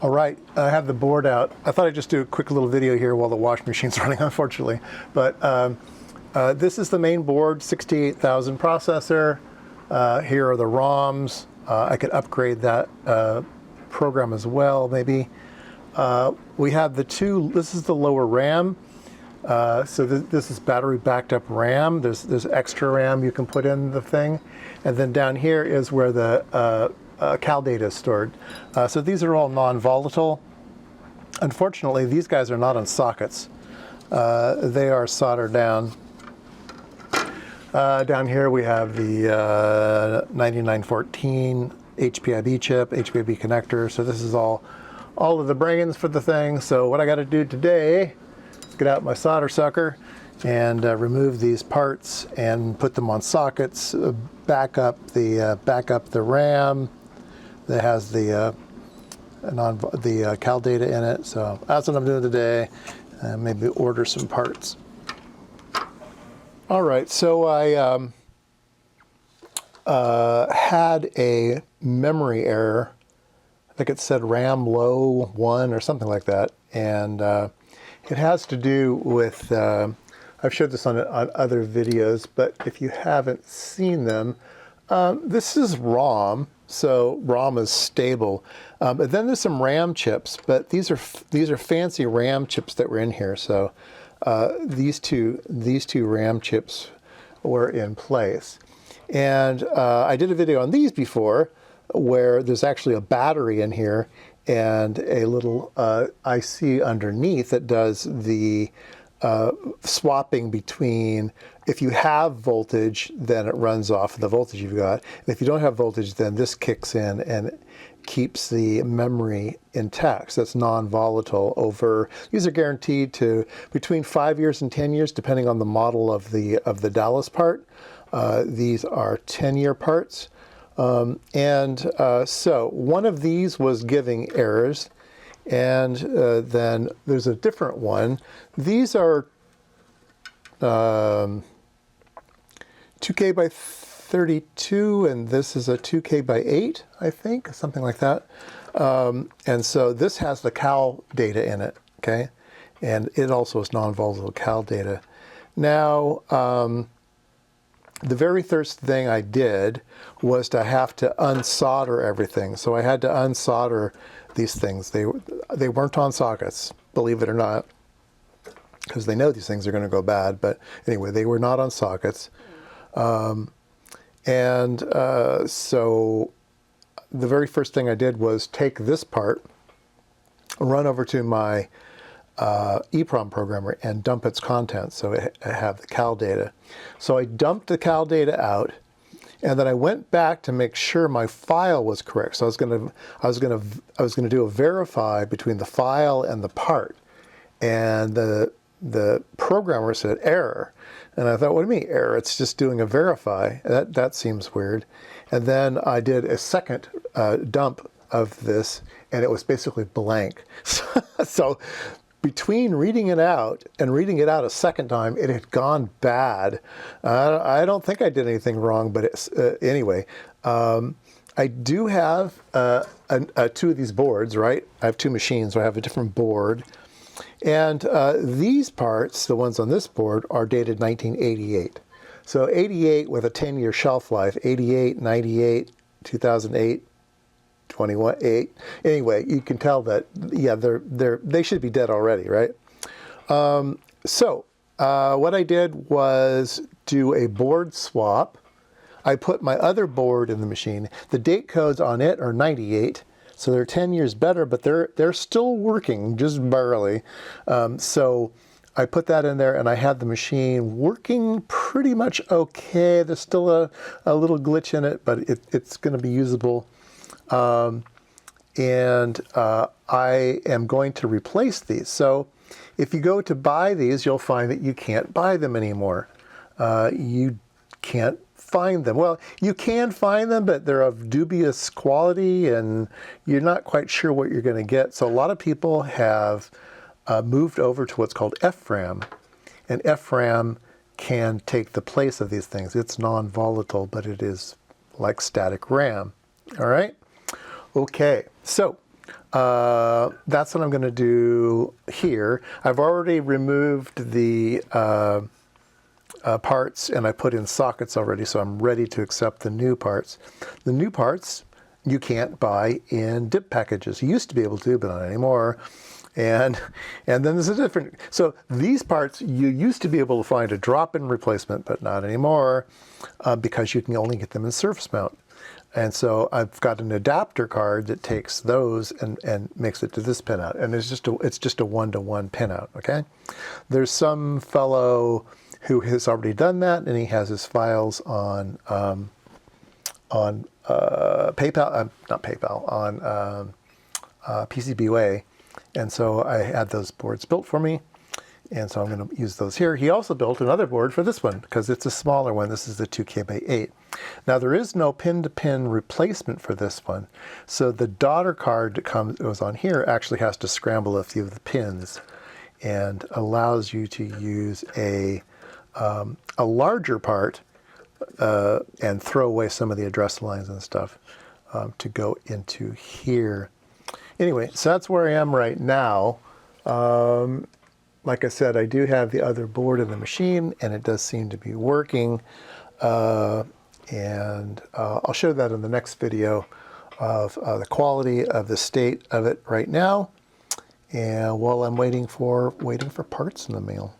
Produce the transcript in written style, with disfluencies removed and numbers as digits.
All right, I have the board out. I thought I'd just do a quick little video here while the washing machine's running, unfortunately. But this is the main board, 68,000 processor. Here are the ROMs. I could upgrade that program as well, maybe. We have the two, this is the lower RAM. So this is battery backed up RAM. There's extra RAM you can put in the thing. And then down here is where the cal data is stored. So these are all non-volatile. Unfortunately, these guys are not on sockets. They are soldered down. Down here we have the 9914 HPIB chip, HPIB connector. So this is all of the brains for the thing. So what I got to do today is get out my solder sucker and remove these parts and put them on sockets. Back up the RAM that has the cal data in it. So that's what I'm doing today. Maybe order some parts. All right, so I had a memory error. I think it said RAM low 1 or something like that. And it has to do with, I've showed this on other videos, but if you haven't seen them, this is ROM. So ROM is stable, but then there's some RAM chips. But these are fancy RAM chips that were in here. So these two RAM chips were in place, and I did a video on these before, where there's actually a battery in here and a little IC underneath that does the swapping between, if you have voltage, then it runs off the voltage you've got. And if you don't have voltage, then this kicks in and keeps the memory intact. So that's non-volatile over, these are guaranteed to between 5 years and 10 years, depending on the model of the Dallas part. These are 10-year parts. So one of these was giving errors. And then there's a different one. These are 2K by 32, and this is a 2K by 8, I think, something like that. And so this has the cal data in it, okay? And it also is non-volatile cal data. Now, the very first thing I did was to have to unsolder everything. So I had to unsolder these things. They weren't on sockets, believe it or not, because they know these things are going to go bad. But anyway, they were not on sockets. So the very first thing I did was take this part, run over to my EEPROM programmer and dump its contents. So I have the cal data. So I dumped the cal data out, and then I went back to make sure my file was correct. So I was going to do a verify between the file and the part, and the programmer said error, and I thought, what do you mean error? It's just doing a verify. That seems weird. And then I did a second dump of this, and it was basically blank. So between reading it out and reading it out a second time, it had gone bad. I don't think I did anything wrong, but anyway, I do have two of these boards, right? I have two machines, so I have a different board. And these parts, the ones on this board, are dated 1988. So 88 with a 10-year shelf life, 88, 98, 2008, 21, 8. Anyway, you can tell that, yeah, they should be dead already, right? So what I did was do a board swap. I put my other board in the machine. The date codes on it are 98, so they're 10 years better, but they're still working, just barely. So I put that in there, and I had the machine working pretty much okay. There's still a little glitch in it, but it's going to be usable. I am going to replace these. So if you go to buy these, you'll find that you can't buy them anymore. You can't find them. Well, you can find them, but they're of dubious quality, and you're not quite sure what you're going to get. So a lot of people have moved over to what's called FRAM, and FRAM can take the place of these things. It's non-volatile, but it is like static RAM. All right? Okay, so That's what I'm going to do here. I've already removed the parts, and I put in sockets already, so I'm ready to accept the new parts. The new parts you can't buy in dip packages. You used to be able to, but not anymore. And then there's a different, so these parts you used to be able to find a drop-in replacement, but not anymore, because you can only get them in surface mount. And so I've got an adapter card that takes those and makes it to this pinout, and it's just a one-to-one pinout. Okay, there's some fellow who has already done that, and he has his files on PayPal, not PayPal, on PCBWay, and so I had those boards built for me. And so I'm going to use those here. He also built another board for this one because it's a smaller one. This is the 2K/8. Now there is no pin-to-pin replacement for this one. So the daughter card that goes on here actually has to scramble a few of the pins and allows you to use a larger part and throw away some of the address lines and stuff to go into here. Anyway, so that's where I am right now. Like I said, I do have the other board in the machine, and it does seem to be working. I'll show that in the next video of the quality of the state of it right now. And while I'm waiting for parts in the mail.